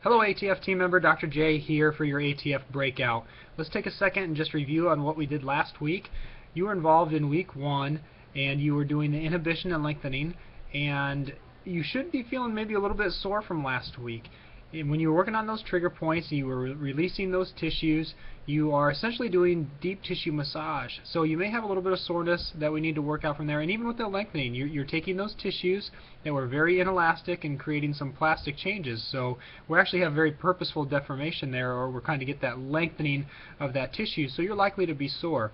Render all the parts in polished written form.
Hello ATF team member, Dr. J here for your ATF Breakout. Let's take a second and just review on what we did last week. You were involved in week 1 and you were doing the inhibition and lengthening, and you should be feeling maybe a little bit sore from last week. And when you were working on those trigger points, you were releasing those tissues, you are essentially doing deep tissue massage. So you may have a little bit of soreness that we need to work out from there. And even with the lengthening, you're taking those tissues that were very inelastic and creating some plastic changes. So we actually have very purposeful deformation there, or we're trying to get that lengthening of that tissue, so you're likely to be sore.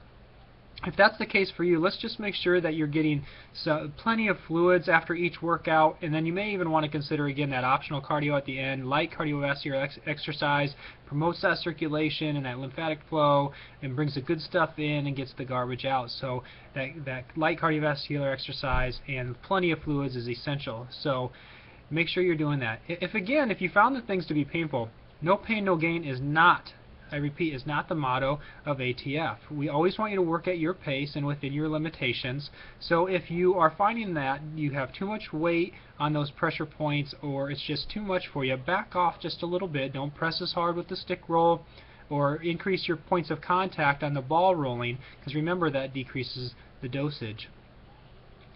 If that's the case for you, let's just make sure that you're getting plenty of fluids after each workout, and then you may even want to consider again that optional cardio at the end. Light cardiovascular exercise promotes that circulation and that lymphatic flow and brings the good stuff in and gets the garbage out. So that light cardiovascular exercise and plenty of fluids is essential. So make sure you're doing that. If you found the things to be painful, no pain, no gain is not, I repeat, is not the motto of ATF. We always want you to work at your pace and within your limitations. So if you are finding that you have too much weight on those pressure points, or it's just too much for you, back off just a little bit. Don't press as hard with the stick roll, or increase your points of contact on the ball rolling, because remember, that decreases the dosage.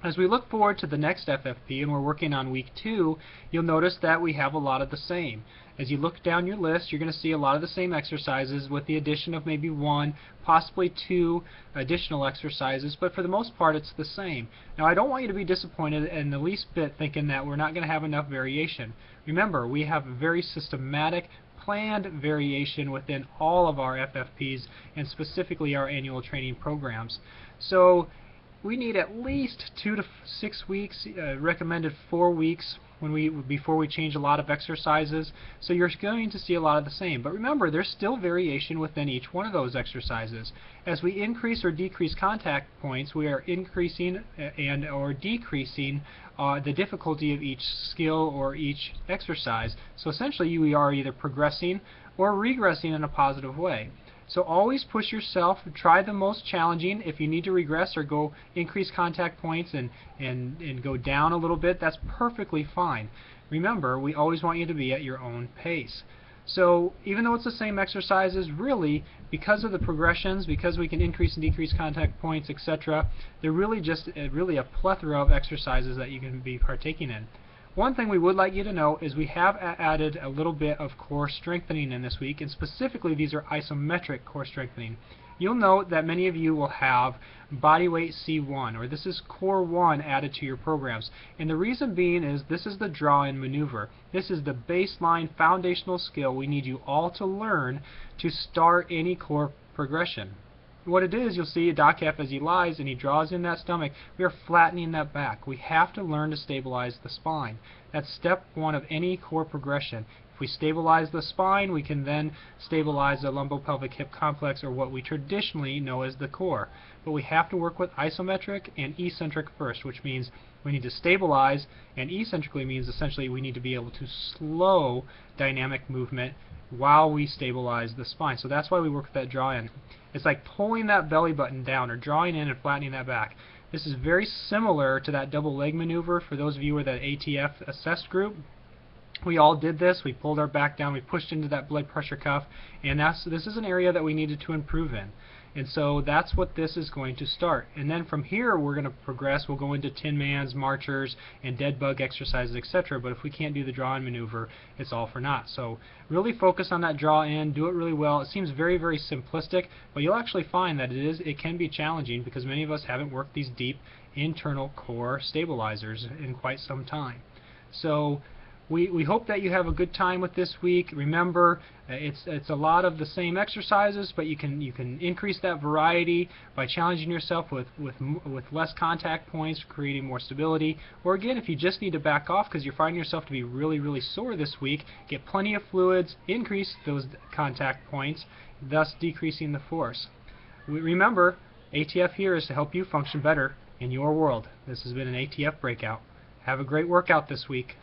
As we look forward to the next FFP, and we're working on week 2, you'll notice that we have a lot of the same. As you look down your list, you're going to see a lot of the same exercises with the addition of maybe 1, possibly 2 additional exercises, but for the most part it's the same. Now, I don't want you to be disappointed in the least bit thinking that we're not going to have enough variation. Remember, we have a very systematic, planned variation within all of our FFPs, and specifically our annual training programs. So we need at least 2 to 6 weeks, recommended 4 weeks before we change a lot of exercises. So you're going to see a lot of the same. But remember, there's still variation within each one of those exercises. As we increase or decrease contact points, we are increasing and or decreasing the difficulty of each skill or each exercise. So essentially, we are either progressing or regressing in a positive way. So always push yourself, try the most challenging. If you need to regress or go increase contact points and go down a little bit, that's perfectly fine. Remember, we always want you to be at your own pace. So even though it's the same exercises, really, because of the progressions, because we can increase and decrease contact points, etc., they're really just a plethora of exercises that you can be partaking in. One thing we would like you to know is we have added a little bit of core strengthening in this week, and specifically these are isometric core strengthening. You'll note that many of you will have bodyweight C1, or this is core 1, added to your programs. And the reason being is this is the draw-in maneuver. This is the baseline foundational skill we need you all to learn to start any core progression. What it is, you'll see a doc calf as he lies and he draws in that stomach. We are flattening that back. We have to learn to stabilize the spine. That's step 1 of any core progression. If we stabilize the spine, we can then stabilize the lumbopelvic hip complex, or what we traditionally know as the core. But we have to work with isometric and eccentric first, which means we need to stabilize, and eccentrically means essentially we need to be able to slow dynamic movement while we stabilize the spine. So that's why we work with that draw-in. It's like pulling that belly button down, or drawing in and flattening that back. This is very similar to that double leg maneuver. For those of you who are that ATF assessed group, we all did this. We pulled our back down, we pushed into that blood pressure cuff, and this is an area that we needed to improve in. And so that's what this is going to start. And then from here we're going to progress. We'll go into Tin Mans, marchers, and dead bug exercises, etc. But if we can't do the draw-in maneuver, it's all for naught. So really focus on that draw-in. Do it really well. It seems very, very simplistic, but you'll actually find that it can be challenging, because many of us haven't worked these deep internal core stabilizers in quite some time. So we hope that you have a good time with this week. Remember, it's a lot of the same exercises, but you can increase that variety by challenging yourself with less contact points, creating more stability. Or again, if you just need to back off because you're finding yourself to be really, really sore this week, get plenty of fluids, increase those contact points, thus decreasing the force. Remember, ATF here is to help you function better in your world. This has been an ATF Breakout. Have a great workout this week.